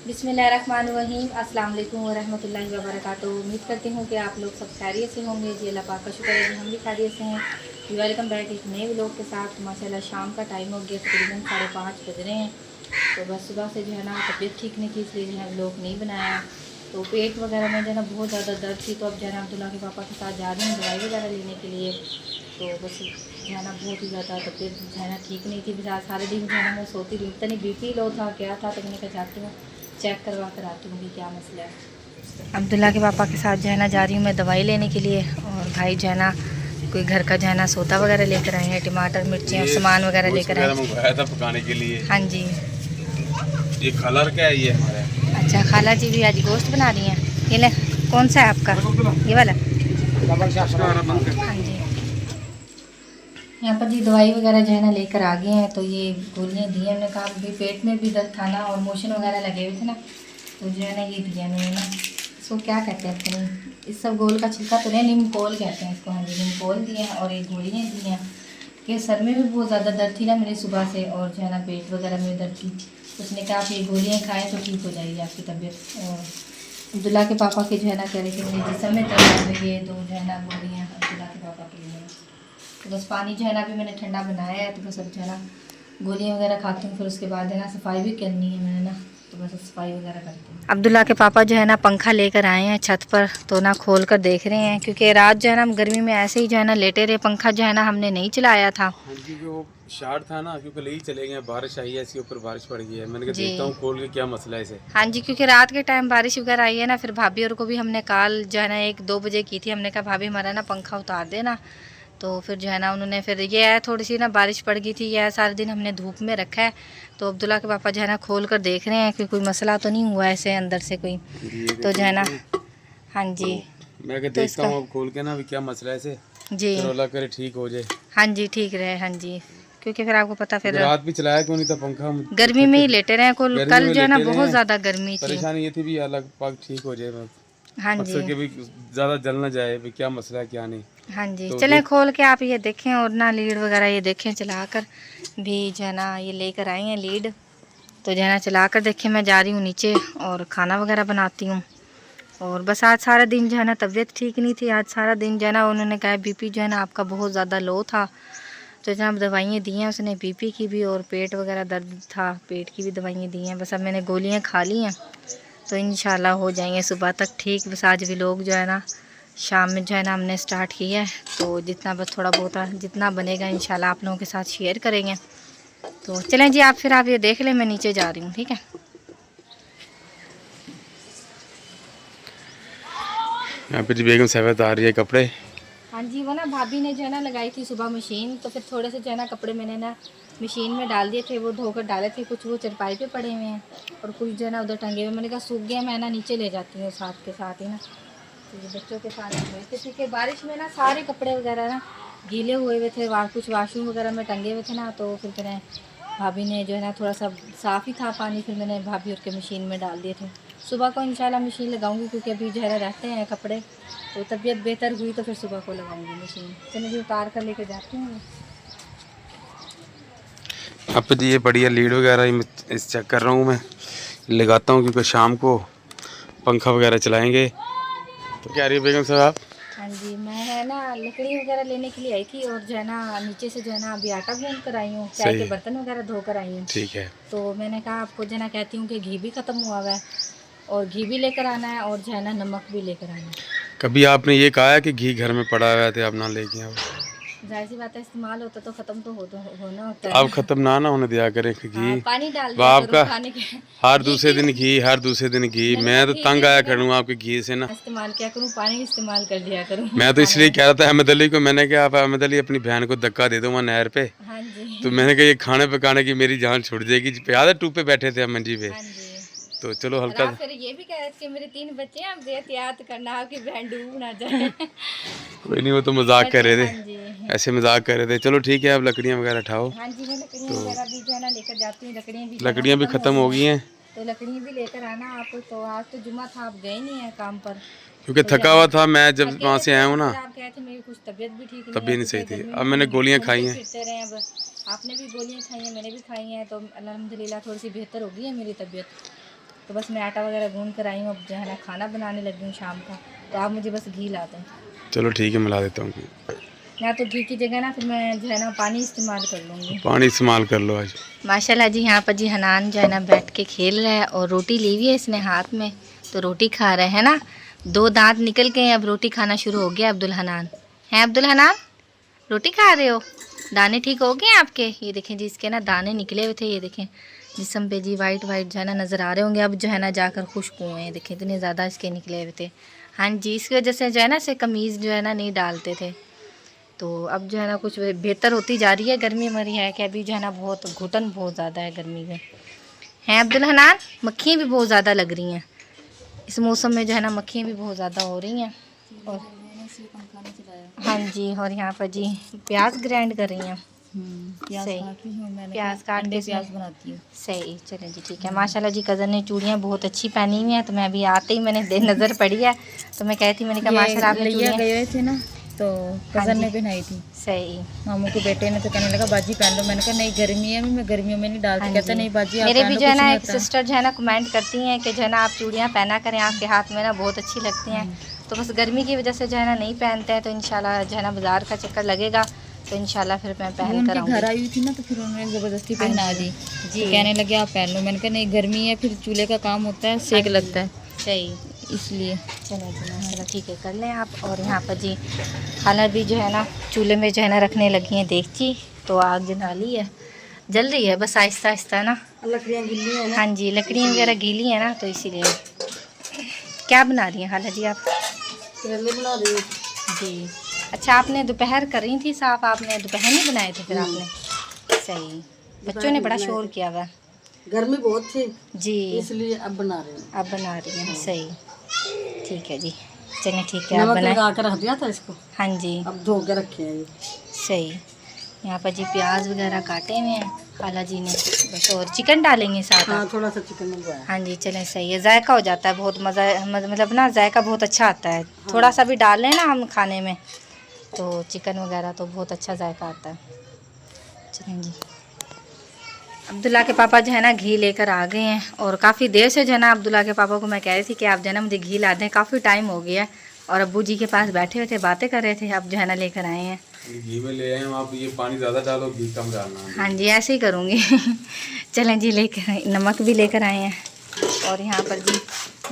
बिस्मिल्लाहिर्रहमानिर्रहीम अस्सलाम वालेकुम वरहमतुल्लाहि वबरकातुहू। उम्मीद करती हूँ कि आप लोग सब खैरियत से होंगे। जी अल्लाह पाक का शुक्र है कि हम भी खैरियत से हैं। वेलकम बैक एक नए व्लॉग के साथ। माशाल्लाह शाम का टाइम हो गया, तकरीबन 5:30 बज रहे हैं। तो बस सुबह से जो है ना तबीयत ठीक नहीं थी, इसलिए जो है व्लॉग नहीं बनाया। तो पेट वगैरह में जो है ना बहुत ज़्यादा दर्द थी, तो अब जो है ना अब्दुल्ला के पापा के साथ जा रही हूँ दवाई वगैरह लेने के लिए। तो बस जो है ना बहुत ही ज़्यादा तबीयत जो है ना ठीक नहीं थी। बस सारे दिन जो है ना मैं सोती रही, पता नहीं BP लो था क्या था, तो मैंने कहा जाती हूँ चेक करवा कर आती हूँ कि क्या मसला है। अब्दुल्ला के पापा के साथ जो है ना जा रही हूँ मैं दवाई लेने के लिए। और भाई जो है ना कोई घर का जो है ना सौदा वगैरह लेकर आए हैं, टमाटर मिर्ची और सामान वगैरह लेकर आए मंगवाया था पकाने के लिए। हाँ जी। ये कलर क्या है ये हमारा? अच्छा, खाला जी भी आज गोश्त बना रही हैं। ये ले, कौन सा है आपका? ये वाला? हाँ जी। यहाँ पर जी दवाई वगैरह जो है ना लेकर आ गए हैं। तो ये गोलियाँ दी हैं, उन्होंने कहा अभी पेट में भी दर्द था ना और मोशन वगैरह लगे हुए थे ना, तो जो है ना ये दिया मैंने ना। इसको क्या कहते हैं पता नहीं, इस सब गोल का छिलका तो नहीं, नीमकोल कहते हैं इसको। हाँ जी, नीमकोल दिए हैं और ये गोलियाँ दी हैं कि सर में भी बहुत ज़्यादा दर्द थी ना मेरी सुबह से, और जो है ना पेट वगैरह में दर्द थी। उसने कहा आप ये गोलियाँ खाएँ तो ठीक हो जाएगी आपकी तबीयत। और अब्दुल्ला के पापा की जो है ना कह रहे कि मेरे जिस्म में दर्द है, ये दो जो है ना गोलियाँ अब्दुल्ला के पापा के लिए। तो बस पानी जो है ना अभी मैंने ठंडा बनाया है, तो बस अब जो है ना गोलियाँ वगैरह खाती हूँ, फिर उसके बाद है ना सफाई भी करनी है मैंने ना, तो बस सफाई वगैरह करती हूँ। अब्दुल्ला के पापा जो है ना पंखा लेकर आए हैं छत पर, तो ना खोल कर देख रहे हैं, क्योंकि रात जो है ना हम गर्मी में ऐसे ही जो है ना लेटे रहे, पंखा जो है ना हमने नहीं चलाया था। हाँ जी, वो शार्ट था ना, क्योंकि ले ही चले गए, बारिश आई है, इसके ऊपर बारिश पड़ गई है। मैंने कहा जी देखता हूँ खोल के क्या मसला है इसे। हाँ जी, क्योंकि रात के टाइम बारिश वगैरह आई है ना, फिर भाभी और को भी हमने कॉल जो है ना 1-2 बजे की थी। हमने कहा भाभी हमारा ना पंखा उतार देना, तो फिर जो है ना उन्होंने, फिर ये है थोड़ी सी ना बारिश पड़ गई थी, यह सारे दिन हमने धूप में रखा है। तो अब्दुल्ला के पापा जो है ना खोल कर देख रहे हैं कि कोई मसला तो नहीं हुआ ऐसे अंदर से कोई, तो जो है ना। हाँ जी, तो मैं क्या तो देखता इसका हूँ अब खोल के ना भी क्या मसला है इसे। जी फिर अल्लाह करे ठीक हो जाए। हाँ जी ठीक रहे। हाँ जी, क्योंकि फिर आपको पता फिर रात भी चलाया क्यों नहीं था पंखा, हम गर्मी में थके ही लेटे रहे। गर्मी कल में जो है ना लेटे रहे बहुत हैं। ज़्यादा गर्मी थी। परेशानी ये थी भी अल्लाह पाक ठीक हो जाए, हाँ जी मकसद के भी ज़्यादा जल ना जाए भी क्या मसला है क्या नहीं। हाँ जी, तो चलें देख खोल के आप ये देखें, और ना लीड वगैरह ये देखें चला कर भी जो है ना, ये लेकर आई हैं लीड। तो जो है ना चला कर देखें। मैं जा रही हूँ नीचे और खाना वगैरह बनाती हूँ। और बस आज सारा दिन जो है ना तबीयत ठीक नहीं थी। आज सारा दिन जो है ना उन्होंने कहा BP जो है ना आपका बहुत ज़्यादा लो था, तो जनाब दवाइयाँ दी हैं उसने, BP की भी और पेट वगैरह दर्द था, पेट की भी दवाइयाँ दी हैं। बस अब मैंने गोलियाँ खा ली हैं, तो इंशाल्लाह हो जाएंगे सुबह तक ठीक। बस आज भी लोग जो है ना शाम में जो है ना हमने स्टार्ट किया है, तो जितना बस थोड़ा बहुत जितना बनेगा इंशाल्लाह आप लोगों के साथ शेयर करेंगे। तो चलें जी, आप ये देख लें, मैं नीचे जा रही हूँ, ठीक है। यहाँ पे जी बेगम साहब आ रही है कपड़े। हाँ जी, वो ना भाभी ने जो है ना लगाई थी सुबह मशीन, तो फिर थोड़े से जो है ना कपड़े मैंने ना मशीन में डाल दिए थे, वो धोकर डाले थे। कुछ वो चरपाई पे पड़े हुए हैं और कुछ जो है ना उधर टंगे हुए। मैंने कहा सूख गया, मैं ना नीचे ले जाती हूँ साथ के साथ ही ना, तो ये बच्चों के साथ हुए थे, क्योंकि बारिश में ना सारे कपड़े वगैरह ना गीले हुए हुए थे। कुछ वाशरूम वगैरह में टंगे हुए थे ना, तो फिर मैंने भाभी ने जो है ना थोड़ा सा साफ़ ही था पानी, फिर मैंने भाभी और के मशीन में डाल दिए थे। सुबह को इंशाल्लाह मशीन लगाऊंगी, क्योंकि अभी जो है रहते हैं कपड़े, तो तबीयत बेहतर हुई तो फिर सुबह को लगाऊंगी मशीन। चलिए जी, उतार कर लेके जाती हूँ। अब तो ये बढ़िया लीड वगैरह इस चेक कर रहा हूँ मैं, लगाता हूँ क्योंकि शाम को पंखा वगैरह चलाएंगे। तो क्या रही है बेगम साहब आप? हाँ जी, मैं है ना लकड़ी वगैरह लेने के लिए आई थी, और जो है ना नीचे से जो है ना अभी आटा गूंद कर आई हूँ, चाय सही के है, बर्तन वगैरह धो कर आई हूँ। ठीक है। तो मैंने कहा आपको जो है ना कहती हूँ कि घी भी ख़त्म हुआ हुआ है, और घी भी लेकर आना है, और जो है ना नमक भी लेकर आना है। कभी आपने ये कहा है कि घी घर में पड़ा हुआ है आप ना लेके आओ? जाहिर सी बात है, इस्तेमाल होता तो ख़त्म तो होना होता तो है आप ना। ख़त्म ना होने दिया करें कि घी। हाँ, पानी डाल वह दिया करूँ आपका खाने के। हर घी दूसरे की दिन घी, हर दूसरे दिन घी, मैंने मैं कहा तो घी की तंग आया जगह करूँ आपके घी से ना। इस्तेमाल क्या करूँ, पानी इस्तेमाल कर लिया करूँ मैं तो खाने इसलिए में। कह रहा था अहमद अली को, मैंने कहा आप अहमद अली अपनी बहन को धक्का दे दो वहाँ नहर पे। हाँ तो जी। मैंने कहा ये खाने पकाने की मेरी जान छुट जाएगी। याद है टूप पे बैठे थे हम मंजी पे, हाँ जी। तो चलो और हल्का आप फिर ये भी कह रहे थे कि मेरे 3 बच्चे हैं, आप एहतियात करना आपकी बहन डूब ना जाए। कोई नहीं, वो तो मजाक कर लकड़ी, रहे हाँ थे, जी। ऐसे मजाक कर रहे थे। चलो ठीक है, अब लकड़ियाँ वगैरह उठाओ। हाँ जी, मैं लकड़ियाँ तो वगैरह भी जो है ना लेकर जाती हूँ। लकड़ियाँ भी जो है ना लकड़ियाँ भी ख़त्म हो ख़त्म गई हो हैं, गई हैं तो लकड़ियाँ भी लेकर आना आप। तो आज तो जुमा था, आप गए नहीं हैं काम पर, क्योंकि तो थका जब हुआ था मैं, जब थके वहाँ हुए से थे, आया और हूँ ना, फिर आप कहे थे मेरी कुछ तबीयत भी ठीक नहीं तब है, भी नहीं सही क्योंकि थी। गर्मी अब में मैंने हम गोलियाँ खाई घूमते हैं। फिरते रहे। अब आपने भी गोलियाँ खाई हैं, मैंने भी खाई हैं, तो अल्हम्दुलिल्लाह थोड़ी सी बेहतर हो गई है मेरी तबीयत। तो बस मैं आटा वगैरह गूंद कर आई हूँ, अब जो है ना खाना बनाने लगी हूँ शाम का। तो आप मुझे बस घी ला दें। चलो ठीक है, मिला देता हूँ। या तो घी की जगह ना फिर मैं जो है ना पानी इस्तेमाल कर लूँगी। पानी इस्तेमाल कर लो आज। माशाल्लाह जी, यहाँ पर जी हनान जो है ना बैठ के खेल रहा है और रोटी ली हुई है इसने हाथ में, तो रोटी खा रहा है ना। 2 दांत निकल के हैं, अब रोटी खाना शुरू हो गया अब्दुल हनान। हैं अब्दुल हनान, रोटी खा रहे हो? दाने ठीक हो गए आपके? ये देखें जी, इसके ना दाने निकले हुए थे, ये देखें जिस्म पे जी वाइट वाइट जो है ना नज़र आ रहे होंगे। अब जो है ना जाकर खुश्क हुए हैं, देखें इतने ज़्यादा इसके निकले हुए थे। हाँ जी, इसकी वजह से जो है ना इसे कमीज़ जो है ना नहीं डालते थे। तो अब जो है ना कुछ बेहतर होती जा रही है। गर्मी मरी है कि अभी जो है ना बहुत घुटन बहुत ज़्यादा है गर्मी में। हैं अब्दुल हनान, मक्खियाँ भी बहुत ज़्यादा लग रही हैं इस मौसम में, जो है ना मक्खियाँ भी बहुत ज़्यादा हो रही हैं। और हाँ जी, और यहाँ पर जी प्याज ग्राइंड कर रही हैं। प्याज काट के प्याज बनाती हूँ। सही, चलें जी ठीक है। माशाल्लाह जी कज़न ने चूड़ियाँ बहुत अच्छी पहनी हुई हैं, तो मैं अभी आते ही मैंने नज़र पड़ी है, तो मैं कहती, मैंने कहा माशाल्लाह आपने चूड़ियाँ गए थे ना, तो कज़न ने पहनाई थी। सही, मामू के बेटे ने तो कहने लगा बाजी पहन लो, मैंने कहा नहीं गर्मी है, मैं गर्मियों में नहीं डालती। कहता नहीं बाजी। मेरे भी जो है ना एक सिस्टर जो है ना कमेंट करती हैं कि जो है ना आप चूड़ियाँ पहना करें, आपके हाथ में ना बहुत अच्छी लगती हैं। तो बस गर्मी की वजह से जो है ना नहीं पहनते हैं, तो इंशाल्लाह जो है ना बाज़ार का चक्कर लगेगा तो इंशाल्लाह फिर मैं पहन कर आऊँगी। घर आई थी ना, तो फिर उन्होंने ज़बरदस्ती पहना दी जी, तो कहने लगे आप पहन लो। मैंने कहा नहीं गर्मी है, फिर चूल्हे का काम होता है, सेक लगता है। सही, इसलिए। चलो चलो ठीक है, कर लें आप। और यहाँ पर जी खाना भी जो है ना चूल्हे में जो है ना रखने लगी हैं देगची, तो आग जला ली है, जल रही है बस आहिस्ता आहिस्ता ना। लकड़ियाँ गीली हैं ना? हाँ जी, लकड़ियाँ वगैरह गीली हैं ना, तो इसीलिए। क्या बना रही हैं खाला जी आप? करेले बना रही हैं जी। अच्छा, आपने दोपहर कर रही थी साफ, आपने दोपहर नहीं बनाए थे फिर आपने? सही, बच्चों ने बड़ा शोर किया हुआ, गर्मी बहुत थी जी, इसलिए अब बना रहे हैं। अब बना रही हैं, सही ठीक है जी। चलिए ठीक है, आप नमक बनाए। लगा कर रख दिया था इसको, हाँ जी, अब धो के रखे हैं ये। सही, यहाँ पर जी प्याज वगैरह काटे हुए हैं खाला जी ने, बस और चिकन डालेंगे साथ। हाँ, थोड़ा सा चिकन मंगवाया। हाँ जी, चलें सही है, जायका हो जाता है बहुत मज़ा, मतलब ना जायका बहुत अच्छा आता है। थोड़ा सा भी डाल लें ना हम खाने में, तो चिकन वगैरह तो बहुत अच्छा जायका आता है। चलें जी, अब्दुल्ला के पापा जो है ना घी लेकर आ गए हैं, और काफ़ी देर से जो है ना अब्दुल्ला के पापा को मैं कह रही थी कि आप जो है ना मुझे घी ला दें, काफ़ी टाइम हो गया है, और अब्बू जी के पास बैठे हुए थे, बातें कर रहे थे, अब जो है ना लेकर आए हैं। घी में ले आए हैं आप, ये पानी ज़्यादा डालो, घी कम डालना है। हाँ जी, ऐसे ही करूँगी। चलें जी, लेकर नमक भी लेकर आए हैं। और यहाँ पर जी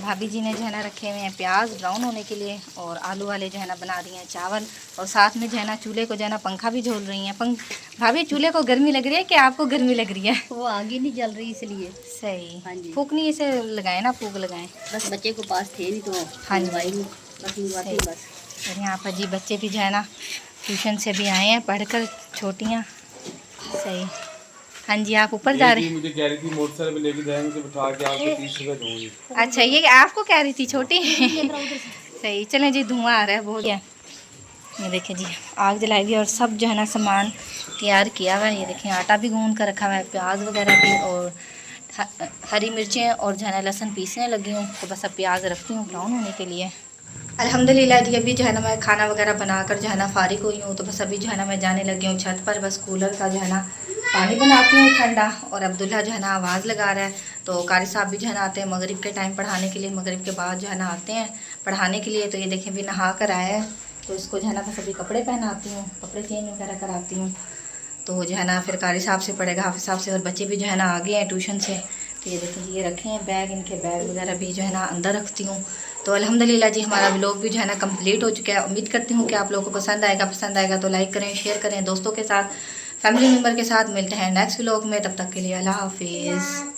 भाभी जी ने जो है ना रखे हुए हैं प्याज ब्राउन होने के लिए, और आलू वाले जो है ना बना रही हैं चावल, और साथ में जो है ना चूल्हे को जो है ना पंखा भी झोल रही हैं। भाभी चूल्हे को गर्मी लग रही है कि आपको गर्मी लग रही है? वो आगे नहीं जल रही इसलिए। सही, हाँ जी, फूक नहीं इसे लगाए ना, फूक लगाएं। बस बच्चे को पास थे नहीं तो हाँ जी, बस। और यहाँ पर जी बच्चे भी जो है ना ट्यूशन से भी आए हैं पढ़कर, छोटियाँ। सही, हाँ जी, आप ऊपर जा रहे हैं? मुझे कह रही थी मोटरसाइकिल पे लेके जाएंगे तो बिठा के आपको 30 रुपए दूंगी। अच्छा, ये आपको कह रही थी छोटी? सही, चलें जी, धुआं आ रहा है बहुत। ये देखें जी, आग जलाई हुई, और सब जो है ना सामान तैयार किया हुआ है। ये देखें आटा भी गूंद कर रखा हुआ है, प्याज वगैरह भी, और हरी मिर्चें और जो है ना लहसुन पीसने लगी हूँ, तो बस अब प्याज रखती हूँ ब्राउन होने के लिए। अल्हम्दुलिल्लाह जी, अभी जो है ना मैं खाना वगैरह बनाकर जो है ना फारिग हुई हूँ, तो बस अभी जो है ना मैं जाने लगी हूँ छत पर, बस कूलर का जो है ना पानी बनाती हूँ ठंडा। और अब्दुल्ला जो है ना आवाज़ लगा रहा है, तो कारी साहब भी जो है ना आते हैं मगरिब के टाइम पढ़ाने के लिए, मगरिब के बाद जो है ना आते हैं पढ़ाने के लिए। तो ये देखें भी नहा कर आया है, तो इसको जो है ना बस अभी कपड़े पहनाती हूँ, कपड़े चेंज वगैरह कराती हूँ, तो जो है ना फिर कारी साहब से पढ़ेगा, हाफिज़ साहब से, और बच्चे भी जो है ना आ गए हैं ट्यूशन से। तो ये देखें ये रखे हैं बैग, इनके बैग वगैरह भी जो है ना अंदर रखती हूँ। तो अल्हम्दुलिल्लाह जी हमारा व्लॉग भी जो है ना कंप्लीट हो चुका है। उम्मीद करती हूँ कि आप लोगों को पसंद आएगा तो लाइक करें, शेयर करें दोस्तों के साथ, फैमिली मेम्बर के साथ। मिलते हैं नेक्स्ट व्लॉग में, तब तक के लिए अल्लाह हाफिज़।